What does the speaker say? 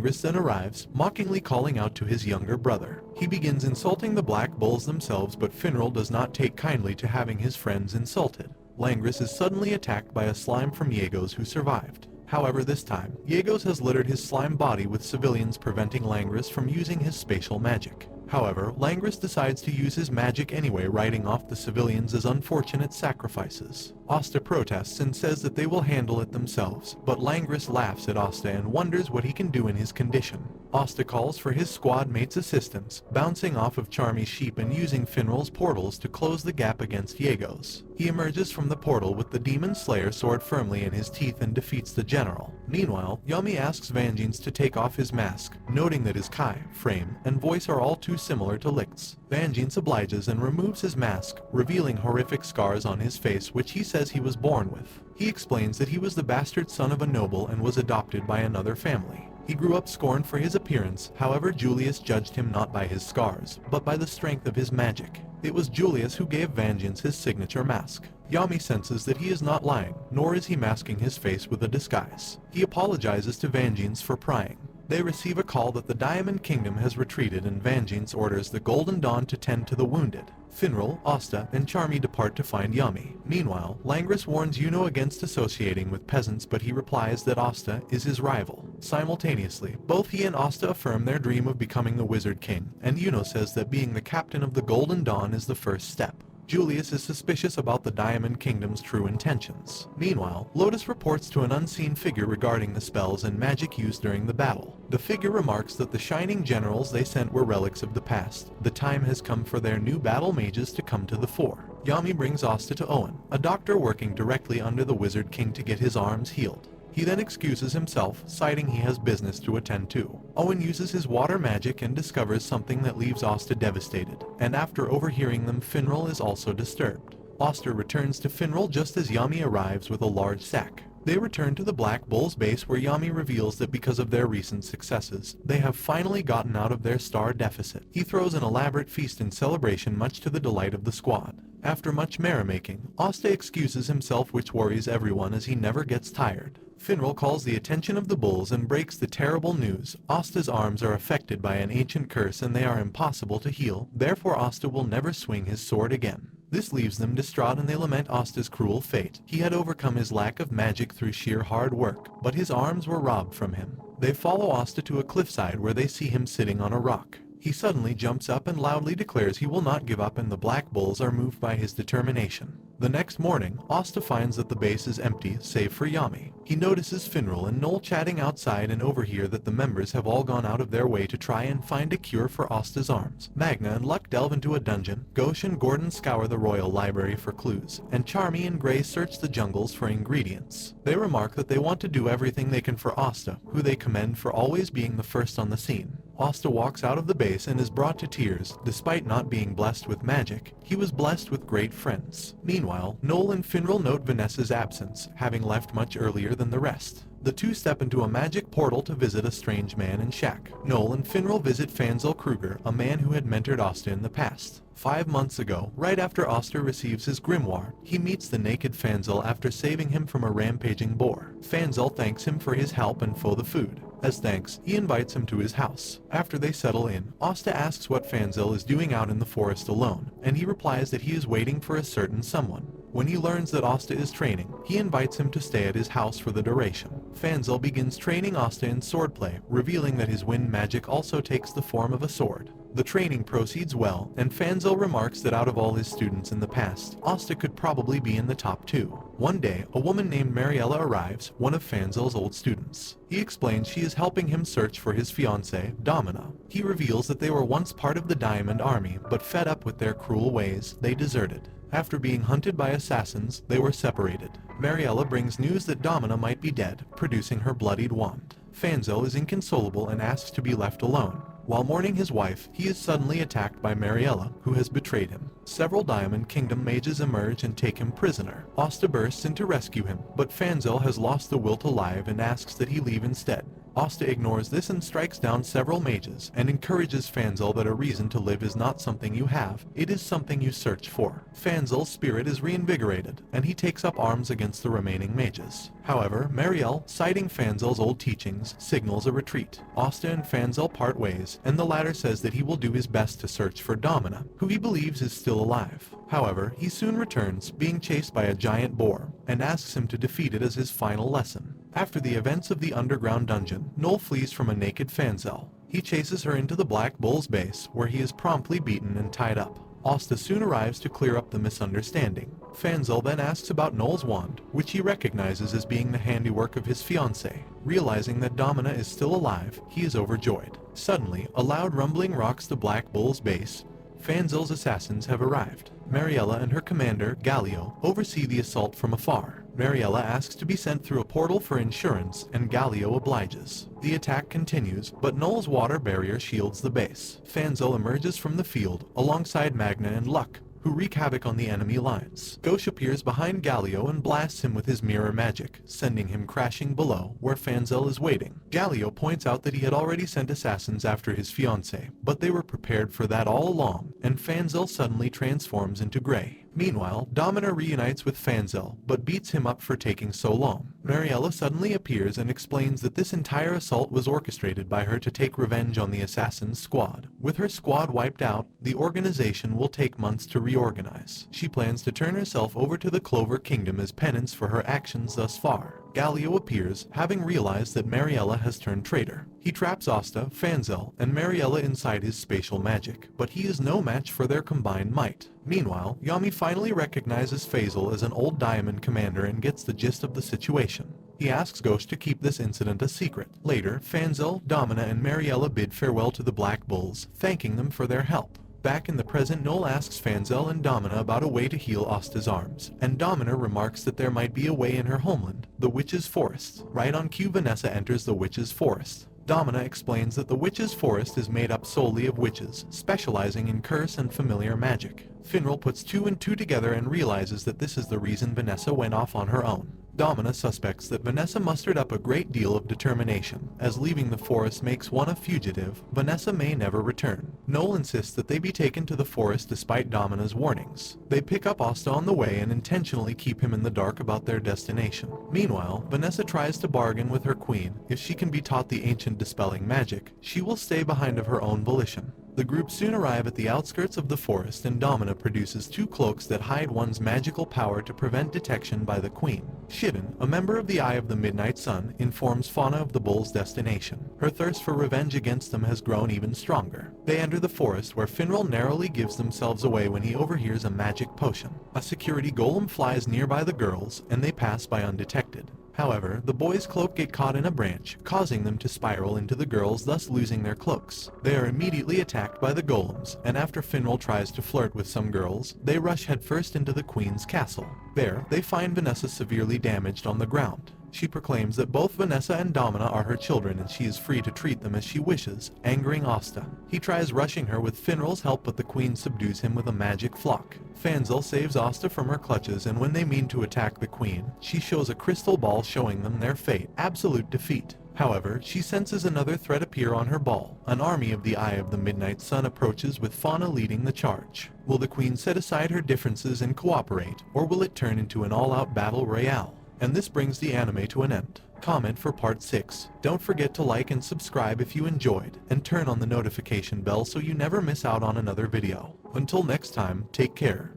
Langris then arrives, mockingly calling out to his younger brother. He begins insulting the Black Bulls themselves, but Finral does not take kindly to having his friends insulted. Langris is suddenly attacked by a slime from Yegos who survived. However, this time, Yegos has littered his slime body with civilians, preventing Langris from using his spatial magic. However, Langris decides to use his magic anyway, writing off the civilians as unfortunate sacrifices. Asta protests and says that they will handle it themselves, but Langris laughs at Asta and wonders what he can do in his condition. Asta calls for his squad mates' assistance, bouncing off of Charmy's sheep and using Finral's portals to close the gap against Yegos. He emerges from the portal with the Demon Slayer sword firmly in his teeth and defeats the general. Meanwhile, Yami asks Vangeance to take off his mask, noting that his Kai, frame, and voice are all too similar to Licht's. Vangeance obliges and removes his mask, revealing horrific scars on his face which he says he was born with. He explains that he was the bastard son of a noble and was adopted by another family. He grew up scorned for his appearance, however Julius judged him not by his scars, but by the strength of his magic. It was Julius who gave Vangeance his signature mask. Yami senses that he is not lying, nor is he masking his face with a disguise. He apologizes to Vangeance for prying. They receive a call that the Diamond Kingdom has retreated, and Vangeance orders the Golden Dawn to tend to the wounded. Finral, Asta, and Charmy depart to find Yami. Meanwhile, Langris warns Yuno against associating with peasants, but he replies that Asta is his rival. Simultaneously, both he and Asta affirm their dream of becoming the Wizard King, and Yuno says that being the captain of the Golden Dawn is the first step. Julius is suspicious about the Diamond Kingdom's true intentions. Meanwhile, Lotus reports to an unseen figure regarding the spells and magic used during the battle. The figure remarks that the shining generals they sent were relics of the past. The time has come for their new battle mages to come to the fore. Yami brings Asta to Owen, a doctor working directly under the Wizard King, to get his arms healed. He then excuses himself, citing he has business to attend to. Owen uses his water magic and discovers something that leaves Asta devastated, and after overhearing them, Finral is also disturbed. Asta returns to Finral just as Yami arrives with a large sack. They return to the Black Bull's base, where Yami reveals that because of their recent successes, they have finally gotten out of their star deficit. He throws an elaborate feast in celebration, much to the delight of the squad. After much merrymaking, Asta excuses himself, which worries everyone as he never gets tired. Finral calls the attention of the bulls and breaks the terrible news. Asta's arms are affected by an ancient curse and they are impossible to heal, therefore Asta will never swing his sword again. This leaves them distraught and they lament Asta's cruel fate. He had overcome his lack of magic through sheer hard work, but his arms were robbed from him. They follow Asta to a cliffside where they see him sitting on a rock. He suddenly jumps up and loudly declares he will not give up, and the Black Bulls are moved by his determination. The next morning, Asta finds that the base is empty, save for Yami. He notices Finral and Noel chatting outside and overhear that the members have all gone out of their way to try and find a cure for Asta's arms. Magna and Luck delve into a dungeon, Gauche and Gordon scour the royal library for clues, and Charmy and Gray search the jungles for ingredients. They remark that they want to do everything they can for Asta, who they commend for always being the first on the scene. Asta walks out of the base and is brought to tears. Despite not being blessed with magic, he was blessed with great friends. Meanwhile, Noel and Finral note Vanessa's absence, having left much earlier than the rest. The two step into a magic portal to visit a strange man in shack. Noel and Finral visit Fanzel Kruger, a man who had mentored Asta in the past. 5 months ago, right after Asta receives his grimoire, he meets the naked Fanzel after saving him from a rampaging boar. Fanzel thanks him for his help and for the food. As thanks, he invites him to his house. After they settle in, Asta asks what Fanzel is doing out in the forest alone, and he replies that he is waiting for a certain someone. When he learns that Asta is training, he invites him to stay at his house for the duration. Fanzel begins training Asta in swordplay, revealing that his wind magic also takes the form of a sword. The training proceeds well, and Fanzel remarks that out of all his students in the past, Asta could probably be in the top 2. One day, a woman named Mariella arrives, one of Fanzel's old students. He explains she is helping him search for his fiancée, Domina. He reveals that they were once part of the Diamond Army, but fed up with their cruel ways, they deserted. After being hunted by assassins, they were separated. Mariella brings news that Domina might be dead, producing her bloodied wand. Fanzel is inconsolable and asks to be left alone. While mourning his wife, he is suddenly attacked by Mariella, who has betrayed him. Several Diamond Kingdom mages emerge and take him prisoner. Asta bursts in to rescue him, but Fanzel has lost the will to live and asks that he leave instead. Asta ignores this and strikes down several mages, and encourages Fanzel that a reason to live is not something you have, it is something you search for. Fanzel's spirit is reinvigorated, and he takes up arms against the remaining mages. However, Marielle, citing Fanzel's old teachings, signals a retreat. Asta and Fanzel part ways, and the latter says that he will do his best to search for Domina, who he believes is still alive. However, he soon returns, being chased by a giant boar, and asks him to defeat it as his final lesson. After the events of the underground dungeon, Noel flees from a naked Fanzel. He chases her into the Black Bull's base, where he is promptly beaten and tied up. Asta soon arrives to clear up the misunderstanding. Fanzel then asks about Noel's wand, which he recognizes as being the handiwork of his fiancée. Realizing that Domina is still alive, he is overjoyed. Suddenly, a loud rumbling rocks the Black Bull's base. Fanzel's assassins have arrived. Mariella and her commander, Gallio, oversee the assault from afar. Mariella asks to be sent through a portal for insurance, and Gallio obliges. The attack continues, but Noel's water barrier shields the base. Fanzel emerges from the field, alongside Magna and Luck, who wreak havoc on the enemy lines. Gauche appears behind Gallio and blasts him with his mirror magic, sending him crashing below, where Fanzel is waiting. Gallio points out that he had already sent assassins after his fiancée, but they were prepared for that all along, and Fanzel suddenly transforms into gray. Meanwhile, Domina reunites with Fanzel, but beats him up for taking so long. Mariella suddenly appears and explains that this entire assault was orchestrated by her to take revenge on the assassin's squad. With her squad wiped out, the organization will take months to reorganize. She plans to turn herself over to the Clover Kingdom as penance for her actions thus far. Gallio appears, having realized that Mariella has turned traitor. He traps Asta, Fanzel, and Mariella inside his spatial magic, but he is no match for their combined might. Meanwhile, Yami finally recognizes Faisal as an old Diamond commander and gets the gist of the situation. He asks Ghost to keep this incident a secret. Later, Fanzel, Domina, and Mariella bid farewell to the Black Bulls, thanking them for their help. Back in the present, Noel asks Fanzel and Domina about a way to heal Asta's arms, and Domina remarks that there might be a way in her homeland, the Witch's Forest. Right on cue, Vanessa enters the Witch's Forest. Domina explains that the Witch's Forest is made up solely of witches, specializing in curse and familiar magic. Finral puts two and two together and realizes that this is the reason Vanessa went off on her own. Domina suspects that Vanessa mustered up a great deal of determination, as leaving the forest makes one a fugitive. Vanessa may never return. Noel insists that they be taken to the forest despite Domina's warnings. They pick up Asta on the way and intentionally keep him in the dark about their destination. Meanwhile, Vanessa tries to bargain with her queen. If she can be taught the ancient dispelling magic, she will stay behind of her own volition. The group soon arrive at the outskirts of the forest, and Domina produces two cloaks that hide one's magical power to prevent detection by the queen. Shidden, a member of the Eye of the Midnight Sun, informs Fauna of the bull's destination. Her thirst for revenge against them has grown even stronger. They enter the forest, where Finral narrowly gives themselves away when he overhears a magic potion. A security golem flies nearby the girls, and they pass by undetected. However, the boys' cloak get caught in a branch, causing them to spiral into the girls, thus losing their cloaks. They are immediately attacked by the golems, and after Finral tries to flirt with some girls, they rush headfirst into the queen's castle. There, they find Vanessa severely damaged on the ground. She proclaims that both Vanessa and Domina are her children and she is free to treat them as she wishes, angering Asta. He tries rushing her with Finral's help, but the queen subdues him with a magic flock. Fanzel saves Asta from her clutches, and when they mean to attack the queen, she shows a crystal ball showing them their fate, absolute defeat. However, she senses another threat appear on her ball. An army of the Eye of the Midnight Sun approaches, with Fauna leading the charge. Will the queen set aside her differences and cooperate, or will it turn into an all-out battle royale? And this brings the anime to an end. Comment for part 6. Don't forget to like and subscribe if you enjoyed, and turn on the notification bell so you never miss out on another video. Until next time, take care.